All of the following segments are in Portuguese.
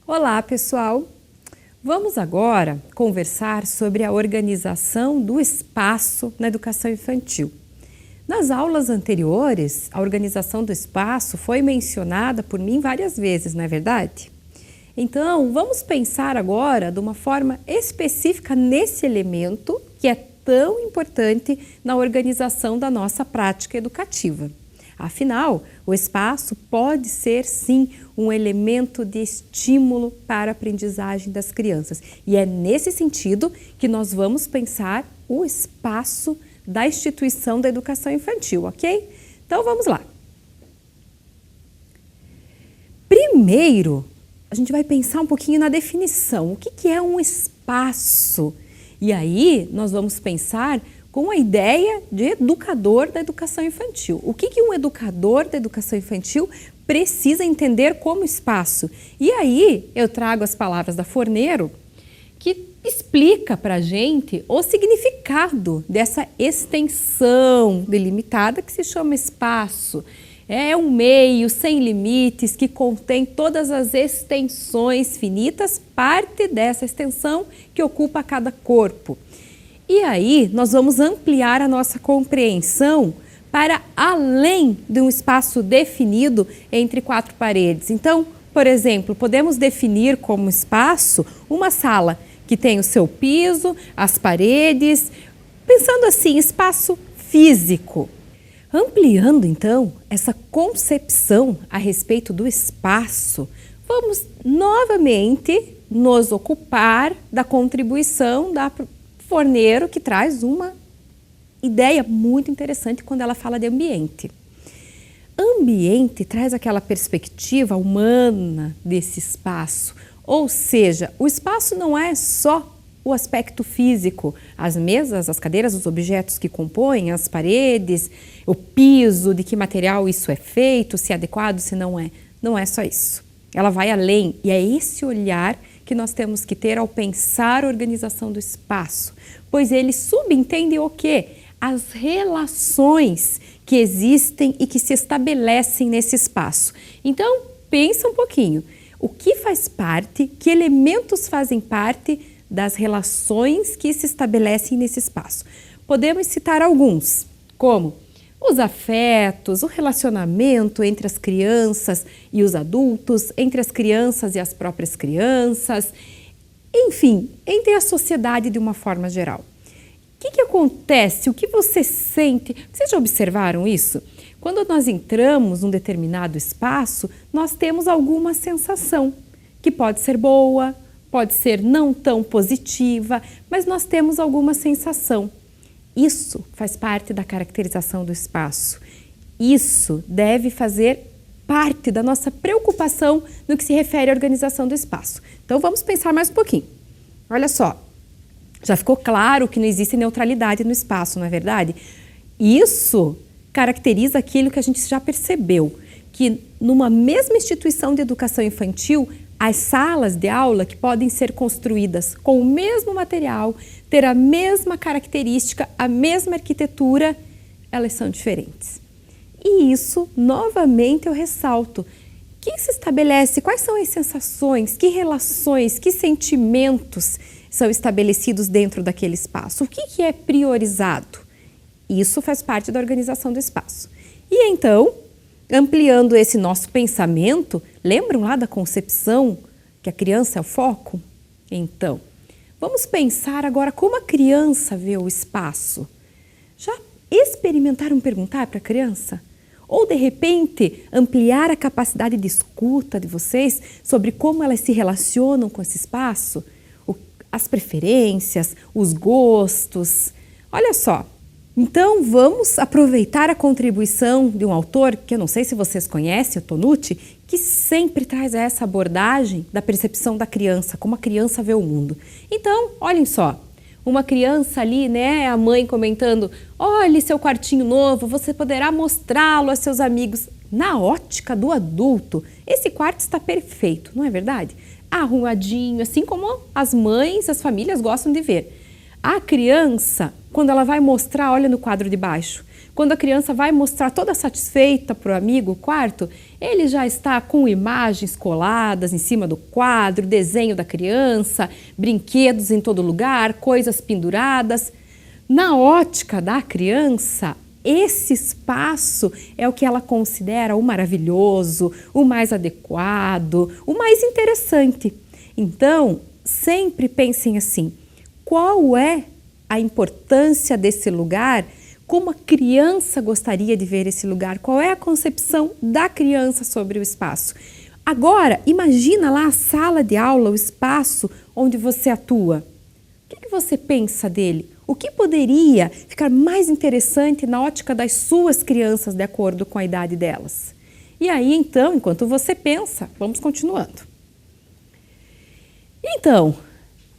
Olá, pessoal! Vamos agora conversar sobre a organização do espaço na educação infantil. Nas aulas anteriores, a organização do espaço foi mencionada por mim várias vezes, não é verdade? Então, vamos pensar agora de uma forma específica nesse elemento que é tão importante na organização da nossa prática educativa. Afinal, o espaço pode ser sim um elemento de estímulo para a aprendizagem das crianças. E é nesse sentido que nós vamos pensar o espaço da instituição da educação infantil, ok? Então vamos lá. Primeiro, a gente vai pensar um pouquinho na definição. O que é um espaço? E aí nós vamos pensar com a ideia de educador da educação infantil. O que um educador da educação infantil precisa entender como espaço? E aí eu trago as palavras da Fornero, que explica para a gente o significado dessa extensão delimitada que se chama espaço. É um meio sem limites que contém todas as extensões finitas, parte dessa extensão que ocupa cada corpo. E aí, nós vamos ampliar a nossa compreensão para além de um espaço definido entre quatro paredes. Então, por exemplo, podemos definir como espaço uma sala que tem o seu piso, as paredes, pensando assim, espaço físico. Ampliando, então, essa concepção a respeito do espaço, vamos novamente nos ocupar da contribuição da Fornero, que traz uma ideia muito interessante quando ela fala de ambiente. Ambiente traz aquela perspectiva humana desse espaço, ou seja, o espaço não é só o aspecto físico, as mesas, as cadeiras, os objetos que compõem, as paredes, o piso, de que material isso é feito, se é adequado, se não é. Não é só isso. Ela vai além e é esse olhar que nós temos que ter ao pensar a organização do espaço, pois ele subentende o quê? As relações que existem e que se estabelecem nesse espaço. Então, pensa um pouquinho, o que faz parte, que elementos fazem parte das relações que se estabelecem nesse espaço? Podemos citar alguns, como os afetos, o relacionamento entre as crianças e os adultos, entre as crianças e as próprias crianças, enfim, entre a sociedade de uma forma geral. O que acontece? O que você sente? Vocês já observaram isso? Quando nós entramos num determinado espaço, nós temos alguma sensação, que pode ser boa, pode ser não tão positiva, mas nós temos alguma sensação. Isso faz parte da caracterização do espaço. Isso deve fazer parte da nossa preocupação no que se refere à organização do espaço. Então vamos pensar mais um pouquinho. Olha só, já ficou claro que não existe neutralidade no espaço, não é verdade? Isso caracteriza aquilo que a gente já percebeu, que numa mesma instituição de educação infantil, as salas de aula que podem ser construídas com o mesmo material, ter a mesma característica, a mesma arquitetura, elas são diferentes. E isso, novamente, eu ressalto. O que se estabelece? Quais são as sensações? Que relações? Que sentimentos são estabelecidos dentro daquele espaço? O que é priorizado? Isso faz parte da organização do espaço. E então, ampliando esse nosso pensamento, lembram lá da concepção que a criança é o foco? Então, vamos pensar agora como a criança vê o espaço. Já experimentaram perguntar para a criança? Ou, de repente, ampliar a capacidade de escuta de vocês sobre como elas se relacionam com esse espaço? As preferências, os gostos. Olha só. Então, vamos aproveitar a contribuição de um autor, que eu não sei se vocês conhecem, o Tonucci, que sempre traz essa abordagem da percepção da criança, como a criança vê o mundo. Então, olhem só, uma criança ali, né, a mãe comentando, olhe seu quartinho novo, você poderá mostrá-lo aos seus amigos. Na ótica do adulto, esse quarto está perfeito, não é verdade? Arrumadinho, assim como as mães, as famílias gostam de ver. A criança, quando ela vai mostrar, olha no quadro de baixo, quando a criança vai mostrar toda satisfeita para o amigo o quarto, ele já está com imagens coladas em cima do quadro, desenho da criança, brinquedos em todo lugar, coisas penduradas. Na ótica da criança, esse espaço é o que ela considera o maravilhoso, o mais adequado, o mais interessante. Então, sempre pensem assim, qual é a importância desse lugar? Como a criança gostaria de ver esse lugar? Qual é a concepção da criança sobre o espaço? Agora, imagina lá a sala de aula, o espaço onde você atua. O que você pensa dele? O que poderia ficar mais interessante na ótica das suas crianças, de acordo com a idade delas? E aí, então, enquanto você pensa, vamos continuando. Então,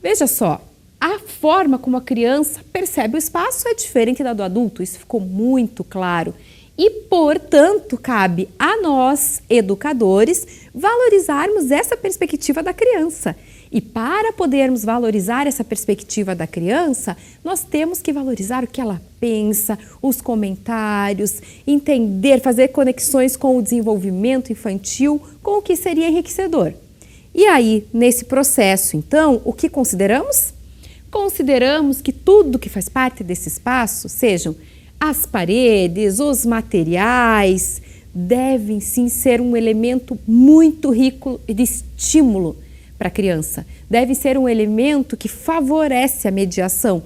veja só. A forma como a criança percebe o espaço é diferente da do adulto, isso ficou muito claro. E, portanto, cabe a nós, educadores, valorizarmos essa perspectiva da criança. E para podermos valorizar essa perspectiva da criança, nós temos que valorizar o que ela pensa, os comentários, entender, fazer conexões com o desenvolvimento infantil, com o que seria enriquecedor. E aí, nesse processo, então, o que consideramos? Consideramos que tudo que faz parte desse espaço, sejam as paredes, os materiais, devem sim ser um elemento muito rico de estímulo para a criança. Deve ser um elemento que favorece a mediação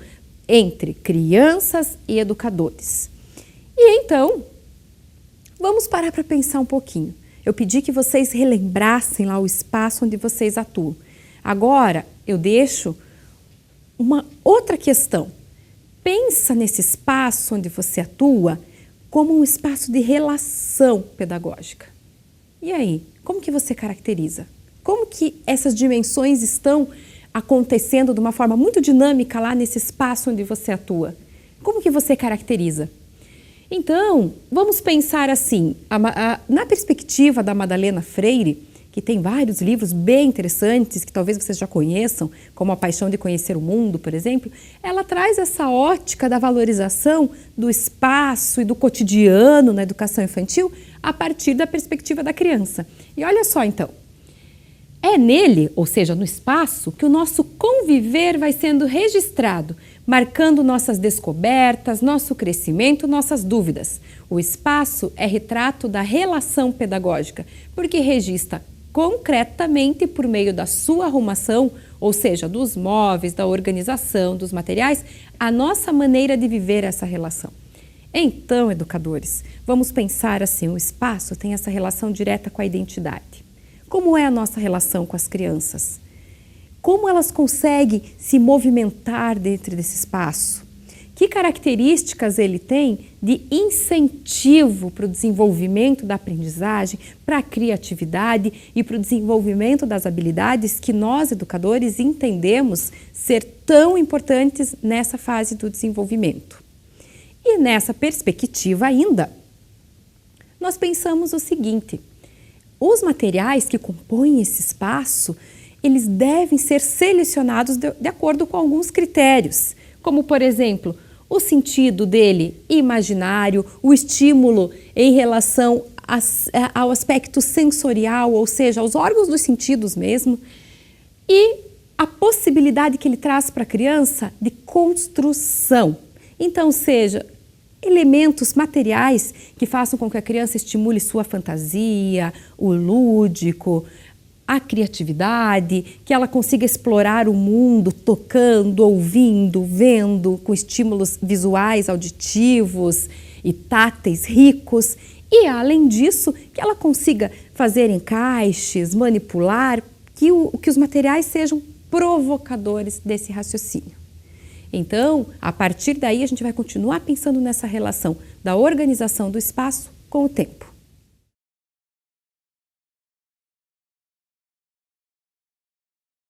entre crianças e educadores. E então, vamos parar para pensar um pouquinho. Eu pedi que vocês relembrassem lá o espaço onde vocês atuam. Agora, eu deixo uma outra questão. Pensa nesse espaço onde você atua como um espaço de relação pedagógica. E aí, como que você caracteriza? Como que essas dimensões estão acontecendo de uma forma muito dinâmica lá nesse espaço onde você atua? Como que você caracteriza? Então, vamos pensar assim, na perspectiva da Madalena Freire, que tem vários livros bem interessantes, que talvez vocês já conheçam, como A Paixão de Conhecer o Mundo, por exemplo, ela traz essa ótica da valorização do espaço e do cotidiano na educação infantil a partir da perspectiva da criança. E olha só então, é nele, ou seja, no espaço, que o nosso conviver vai sendo registrado, marcando nossas descobertas, nosso crescimento, nossas dúvidas. O espaço é retrato da relação pedagógica, porque registra concretamente por meio da sua arrumação, ou seja, dos móveis, da organização, dos materiais, a nossa maneira de viver essa relação. Então, educadores, vamos pensar assim, o espaço tem essa relação direta com a identidade. Como é a nossa relação com as crianças? Como elas conseguem se movimentar dentro desse espaço? Que características ele tem de incentivo para o desenvolvimento da aprendizagem, para a criatividade e para o desenvolvimento das habilidades que nós, educadores, entendemos ser tão importantes nessa fase do desenvolvimento. E nessa perspectiva ainda, nós pensamos o seguinte, os materiais que compõem esse espaço, eles devem ser selecionados de acordo com alguns critérios, como, por exemplo, o sentido dele imaginário, o estímulo em relação ao aspecto sensorial, ou seja, aos órgãos dos sentidos mesmo, e a possibilidade que ele traz para a criança de construção. Então, seja elementos materiais que façam com que a criança estimule sua fantasia, o lúdico, a criatividade, que ela consiga explorar o mundo tocando, ouvindo, vendo, com estímulos visuais, auditivos e táteis ricos. E, além disso, que ela consiga fazer encaixes, manipular, que os materiais sejam provocadores desse raciocínio. Então, a partir daí, a gente vai continuar pensando nessa relação da organização do espaço com o tempo.